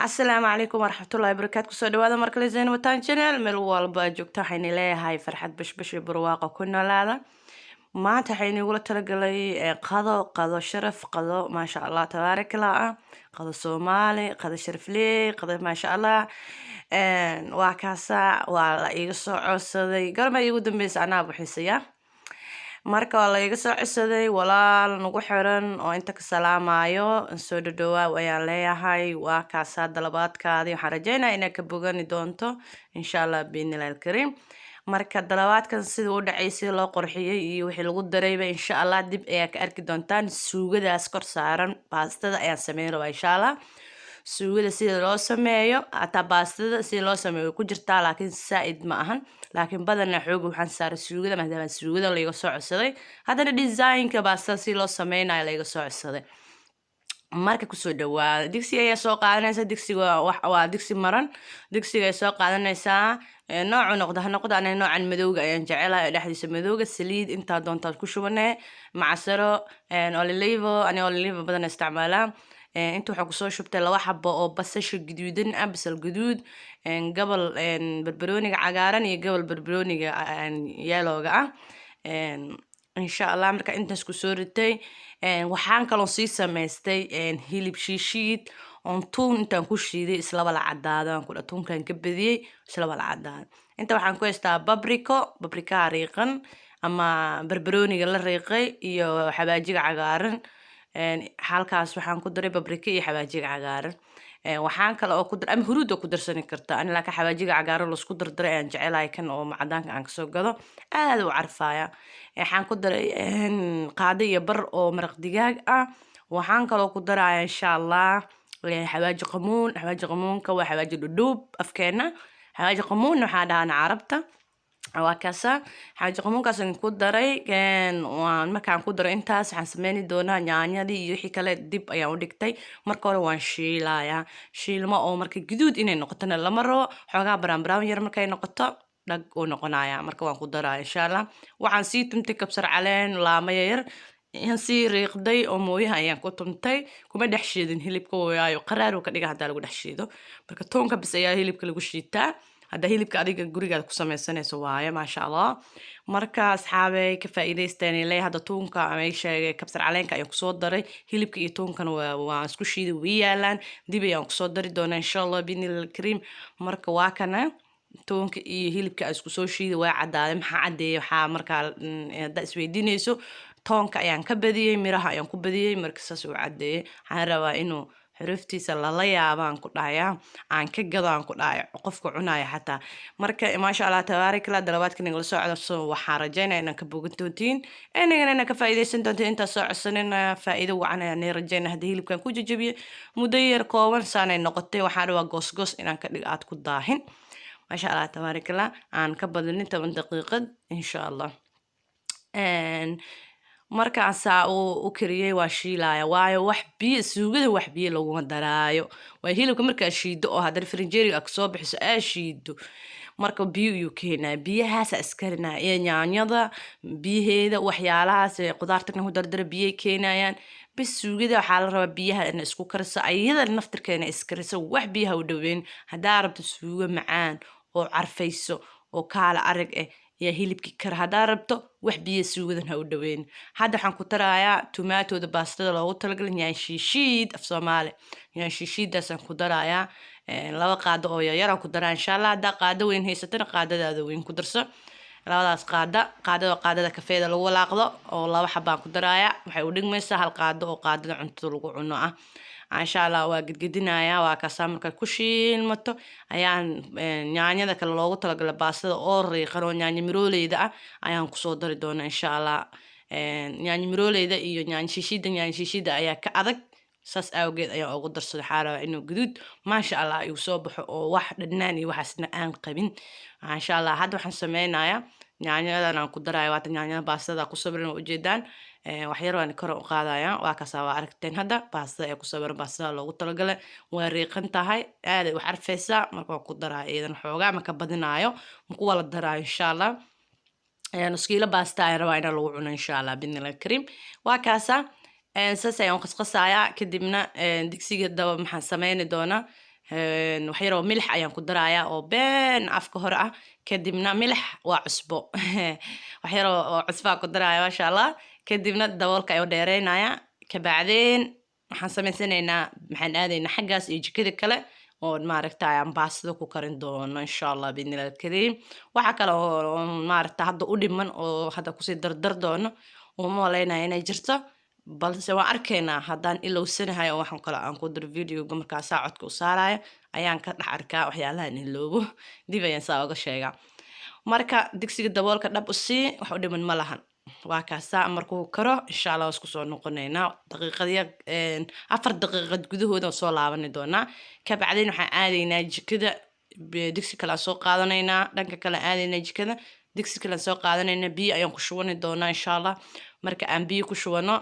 السلام عليكم ورحمة الله وبركاته كسو دوادا مركلي زين وطان جنال مل والبا جوجتا حيني leeyahay farxad bashbash barwaaqo ku noolaada maanta waxaynu igula talagalay qado sharaf qado maasha Allah tabaarakala qado Soomaali qado sharaf leh qado maasha Allah waa kaasa waa la iga soo codsaday garma igu dambeysay anaa buxisaya marka waa la iga soo codsaday walaal nagu xiran oo inta ka salaamayo soo dhawaa ayaan leeyahay waa kaasa dalabaadkaadii waxaan rajaynayaa inaad ka bogani doonto insha Allah biinilal karim marka dalabaadkan sida u dhacaysay loo qorxiyay iyo wixii lagu darayba insha Allah dib ayaa ka arki doontaan suugadaas kor saaran baastada ayaan sameyn rabaa insha Allah suugada sida loo sameeyo ata baastada sida loo sameeyo ku jirtaa laakiin saaid ma ahan laakiin badanna xoog waxaan saaray suugada maadaama suugada la iga soo codsaday haddana designka baastada si loo sameynayo la iga soo codsaday marka kusoo dhawaada digsiga ayaa soo qaadanaysa digsiga waa digsi maran digsiga ay soo qaadanaysaa noocu noqdo ha noqdo aniga noocan madowga ayaan jecelahay dhexdiisa madowga saliid intaa doontaad ku shubanee macasaro olive ani olive badan isticmaalaa inta waxaa kusoo shubtay 2 xabo oo basasha gaduudan ah basal gaduud gabal barbarooniga cagaaran iyo gabal barbarooniga yellow-ga ah insha Allah marka intaas ku soo ritay waxaan kaloo sii samaystay hilib shiishiid on tuun intaan ku shiiday isla wala cadaadaan ku tuunkan ka badiyay isla wala cadaan inta waxaan ku haystaa paprika riiqan ama barbarooniga la riiqay iyo xabaajiga cagaaran halkaas waxaan ku daray paprika iyo xabaajiga cagaaran waxaan kale oo ku daray ama huruud ku darsan kartaa ani laakiin xabaajiga cagaaran la isku dardaray aan jecelahay kan oo macdaanka aan ka soo gado aad u carfaaya waxaan ku daray qaado iyo bar oo maraq digaag ah waxaan kale oo ku daray insha Allah xabaaji qamuunka waa xabaaji dhudhuub afkeena xabaaji qamuun waxaa dhahan carabta waa kaasa xaaji qamuunkaas aan ku daray waan markaan ku daray intaas waxaan sameeyni doonaa yaanyadii iyo wixii kale dib ayaan u dhigtay marka hore waan shiilayaa shiilmo oo marka guduud inay noqotona lama rabo xoogaa brown yar markay noqoto dhag uu noqonayaa marka waan ku daraa insha Allah waxaan sii tumtay kabsar caleen laamo yar aan sii riiqday oo mooyaha ayaan ku tumtay kuma dhex shiidin hilibka waayo qaraar uu ka dhiga hadaa lagu dhex shiido marka toonka bis ayaa hilibka lagu shiitaa hada hilibka adiga gurigaada ku sameysanayso waaye maasha Allah marka asxaabay ka faa'iideysteen ilaa hada toonka ay sheegay kabsar caleenka ayaan ku soo daray hilibka iyo toonkana waa isku shiiday way yaalaan dib ayaan ku soo dari doonaa insha Allah binil karim marka waa kana toonka iyo hilibka isku soo shiiday waa cadaaday maxaa cadeeyay waxa marka hada isweydiinayso toonka ayaan ka badiyay miraha ayaan ku badiyay marka saas uu cadeeyay waxaan rabaa inuu xuruftiisa la yaabaan ku dhaaya aan ka gadaan ku dhaaya qofka cunaya xataa marka maasha Allah tabaarakala dalabaadkan la soo codso waxaan rajaynayaa inaan ka bogan doontiin inagana ka faa'iideysan doontiin inta soo codsanina faa'iido wacan ayaan rajaynaa hadii hilibkan ku jajabiyo muddo yar kooban saanay noqotay waxaan rabaa goos inaan ka dhigo aad ku daahin maasha Allah tabaarakala aan ka badinin 10 daqiiqad insha Allah markaas u kariyay waa shiilaya waayo wax biyo suugada wax biyo lagu daraayo waa hilibka marka shiido oo hadar frinjeeriga ka soo bixiso shiido marka biyo uu keenaa biyahaas askarina ee yaanyada biyaheeda waxyaalahaas qudaartana ku dardar biyo keenayaan bis suugada waxa la rabaa biyaha in isku karso ayada naftirkeena iskariso wax biyaha u dhaweyn hadaa rabto suugo macaan oo carfayso oo kala arag ya hilibki kar hadaa rabto wax biyo suugadan ha u dhaweyn hadda waxaan ku tarayaa tomaatoda baastada loogu talagalay yaan shiishiid af Soomaali yaan shiishiidaas aan ku darayaa 2 qaado oo yar aan ku daraa insha Allah hadda qaado weyn haysatana qaadadaada weyn ku darso labadaas qaadada kafeeda lagu walaaqdo oo 2 xabaan ku darayaa waxay u dhigmaysaa hal qaado oo qaadada cuntada lagu cuno ah insha Allah waa gidgidinaya waa ka samarka ku shiilmato ayaan yaanyada kale loogu talagalay baastada oo riiqan oo yaanyo mirooleeda ah ayaan ku soo dari doonaa insha Allah yaanyo mirooleeda iyo yaanyo shiishida ayaa ka adag saas awgeed ayaan ugu darsaday xaaraa inuu guduud maasha Allah ay soo baxo oo wax dhadhanaan iyo waxaasna aan qabin insha Allah hadda waxaan sameynayaa yaanyadan aan ku darayo waata yaanyada baastada ku sawiran oo ujeedaan wax yar waan kor u qaadaya waa ka soo aragteen hadda baastada ay ku sawiran baastada loogu talagalay waa riiqan tahay aad wax arfaysa marka ku daraa iidan xoogaa ma ka badinaayo ma ku wala daraa insha Allah nuskiila baasta ay rabaa in lagu cuno insha Allah binil karim waa kaasa saas ayaan qasqasayaa kadibna digsiga daba maxaan sameeyni doonaa waxyaroo milix ayaan ku darayaa oo been afka hore ah kadibna milix waa cusbo waxyaroo oo cusbaa ku daraya maasha allah kadibna daboolka ayuu dheereynaya kabacdeen waxaan samaysanaynaa maxaan aadaynaa xaggaas iyo jikada kale oo maaragtay aan baastada ku karin doono insha allah biidnillahi alkariim waxa kale oo maaragta hadda u dhiman oo hadda kusii dardar doono uma malaynaya inay jirto balse waan arkaynaa haddaan ilowsanahay oo waxaan kale aan ku diro videoga markaa saa codka u saaraya ayaan ka dhex arkaa waxyaalahan iloobo dib ayaan saa uga sheegaa marka digsiga daboolka dhab u sii wax u dhiman ma lahan waa kaasaa markuu karo insha allah isku soo noqonaynaa daqiiqadya 4 daqiiqad gudahooda soo laabani doonaa kabacdeen waxaan aadaynaa jikada digsi kale aan soo qaadanaynaa dhanka kale aadaynaa jikada digsi kale aan soo qaadanaynaa biyo ayaan ku shubani doonaa insha allah marka aan biyo ku shubano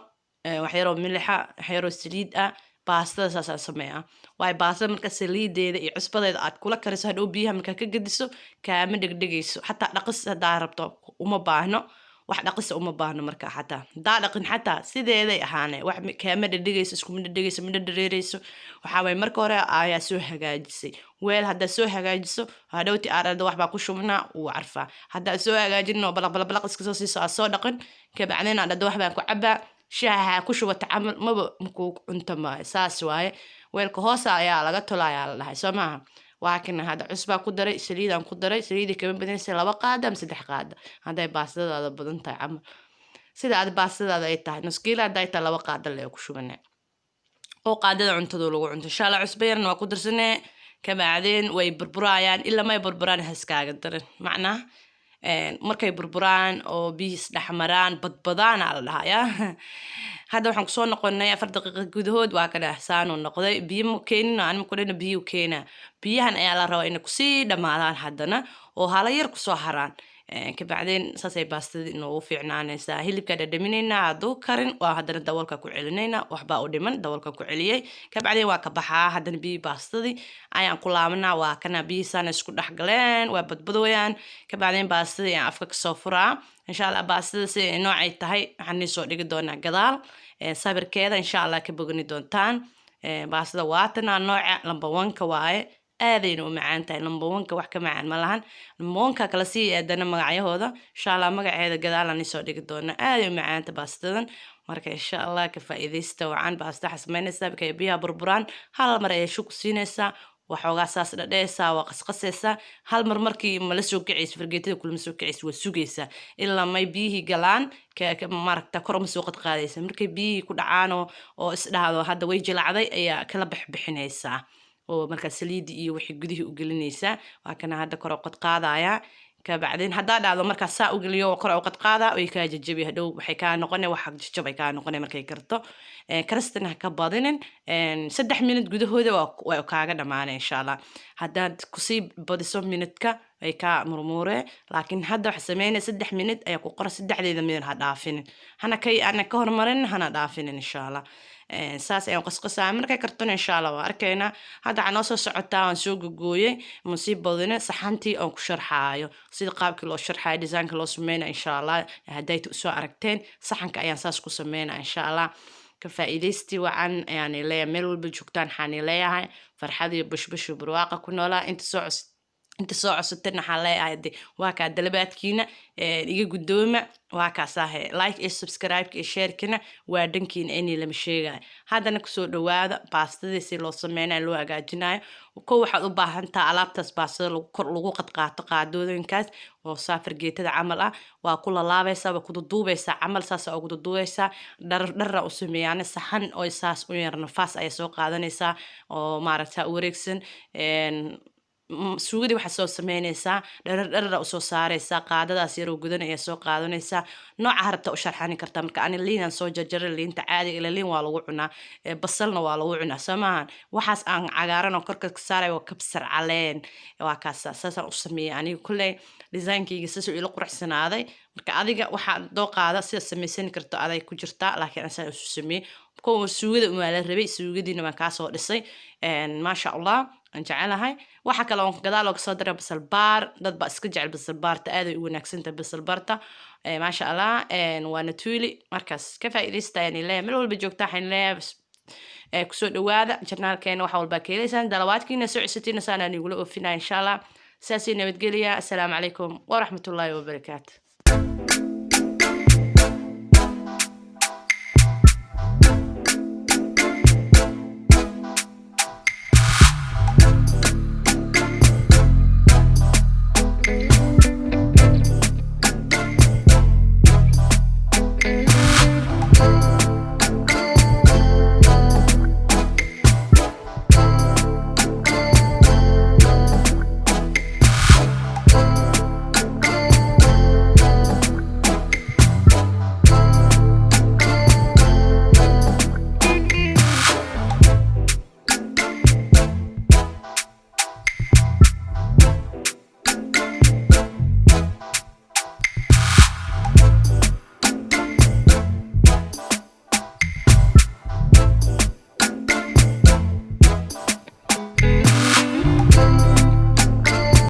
waxyaroo milixa waxyaroo saliid ah baastada saasaan sameeyaa waayo baastada marka saliideeda iyo cusbadeeda aad kula kariso hadhow biyaha markaa ka gediso kaama dhegdhegayso xataa dhaqis haddaa rabto uma baahno wax dhaqisa uma baahno marka xataa haddaa dhaqin xataa sideeday ahaane wax kaama dhedhegayso iskuma dhedhegayso ma dhadhareerayso waxaa waye marka hore ayaa soo hagaajisay weel haddaa soo hagaajiso hadhowti aarada waxbaa ku shubnaa wuu carfaa haddaa soo hagaajin oo balaq iska soo siiso aad soo dhaqin kabacdeen aadhada waxbaan ku cabaa shaaha ku shubata camal maba makuu cunta maayo saas waaye weelka hoosa ayaa laga tolayaa la dhahay soo maaha waa kana hadda cusbaa ku daray saliidaan ku daray saliidii kama badanaysa 2 qaada ama 3 qaada hadday baastadaada badan tahay camal sida aad baastadaada ay tahay nus kiilo hadday tahay 2 qaada lee ku shubanay oo qaadada cuntada lagu cunto insha allah cusbo yarna waa ku darsanay kabacdeen way burburayaan ilaa may burburaan haskaaga daran macnaa markay burburaan oo biyis dhaxmaraan badbadaan la dhahayaa hadda waxaan kusoo noqonay 4 daqiiqo gudahood waa ka dhaxsaano noqday biyo ma keenin aan ma kulina biyo keena biyahan ayaa la rabaa inay kusii dhamaadaan haddana oo hala yar kusoo haraan kabacdeen saasay baastada inoogu fiicnaanaysaa hilibka dhadhaminaynaa hadduu karin waa haddana daboolka ku celinaynaa waxbaa u dhiman daboolka ku celiyey kabacdeen waa ka baxaa haddana biyi baastadii ayaan ku laabanaa waa kana biyihiisana isku dhex galeen waa badbadooyaan kabacdeen baastadii aan afka kasoo furaa insha allah baastada si noocay tahay waxaan nii soo dhigi doonaa gadaal sabirkeeda insha allah ka bogani doontaan baastada waatana nooca lamba 1ka waaye aadayna u macaan tahay number 1ka wax ka macaan ma lahan number 1ka kala sii eedana magacyahooda insha allah magaceeda gadaalan isoo dhigi doona aaday u macaanta baastadan marka insha allah ka faa'iideysta wacan baasta xasmeynaysa bikay biyaha burburaan hal mar ay shuk siinaysa waxoogaa saas dhadheeysaa waa qasqasaysaa hal mar markii ma la soo kicayso fargeetada kulma soo kicayso waa sugaysaa ilaa may biyihii galaan maaragta kor uma soo qadqaadaysa markay biyihii ku dhacaan oo isdhahdo hadda way jilacday ayaa kala bixinaysaa oo marka saliidi iyo wixii gudihii u gelinaysaa waa kana hadda kor qad qaadaya kabacdeen haddaa dhacdo markaa saa u geliyo kor qad qaada way ka jajabi hadhow waxay ka noqonay wax jajab ay ka noqonay markay karto karastana ka badinin 3 minute gudahooda way kaaga dhamaanay insha allah haddaad kusii badiso minutka ay ka murmuure laakiin hadda wax sameynay 3 minute ayaa ku qora 3deeda minute ha dhaafinin ana ka hormarin hana dhaafinin insha allah saas ayaan qasqasaa markay kartona insha allah waa arkaynaa hadda waxaa noo soo socotaa waan soo gogooyey masii badine saxantii aan ku sharxaayo sida qaabkii loo sharxaayo design-ka loo sameynaa insha allah hadday soo aragteen saxanka ayaan saas ku sameynaa insha allah ka faa'iideysti wacan ayaan leeyahay meel walba joogtaan waxaan leeyahay farxad iyo bushbush barwaaqa ku noolaa inta soo cusubtana waxaan leeyahay waa kaa dalabaadkiina iga guddooma waa kaasahe like iyo subscribe iyo sharekina waa dhankiina inay lama sheegayo haddana kusoo dhawaada baastadii si loo sameynayo loo hagaajinayo kow waxaad u baahan tahay alaabtaas baastada lagu qadqaato qaadooyinkaas oo fargeetada camal ah waa ku lalaabaysaa waa ku duduubaysaa camal saas ugu duduubaysaa dhar u sameeyaan saxan oo saas u yar nafaas ay soo qaadanaysaa oo maaragta wareegsan suugadi waxaa soo sameynaysaa dharar u soo saaraysaa qaadadaas yaroo gudan ayaa soo qaadanaysaa nooca harabta u sharxani kartaa marka ani liinaan soo jarjaray liinta caadiga ila liin waa lagu cunaa basalna waa lagu cunaa samahan waxaas aan cagaaran oo korka ka saaray waa kabsar caleen waa kaas saasaan u sameeyay aniga kulley designkayga saas uu ila quruxsanaaday marka adiga waxaa doo qaada sida samaysan karto aday ku jirtaa laakiin asaan isu sameeyay kuwa suugada uma la rabay suugadiina waan ka soo dhisay maasha allah aan jecelahay waxa kale oo gadaal looga soo diray basal baar dad ba iska jecel basal baarta aad ay u wanaagsan tahay basal baarta maasha allah waana tuuli markaas ka faa'iideysta yani leeyahay meel walba joogtaa waxaan leeyahay kusoo dhawaada janaalkeena waxa walba ka helaysaan dalawaadkiina soo cusubtiina saanaan igula oofinaa insha allah saasii nabadgelya assalaamu calaykum waraxmatullaahi wabarakaatu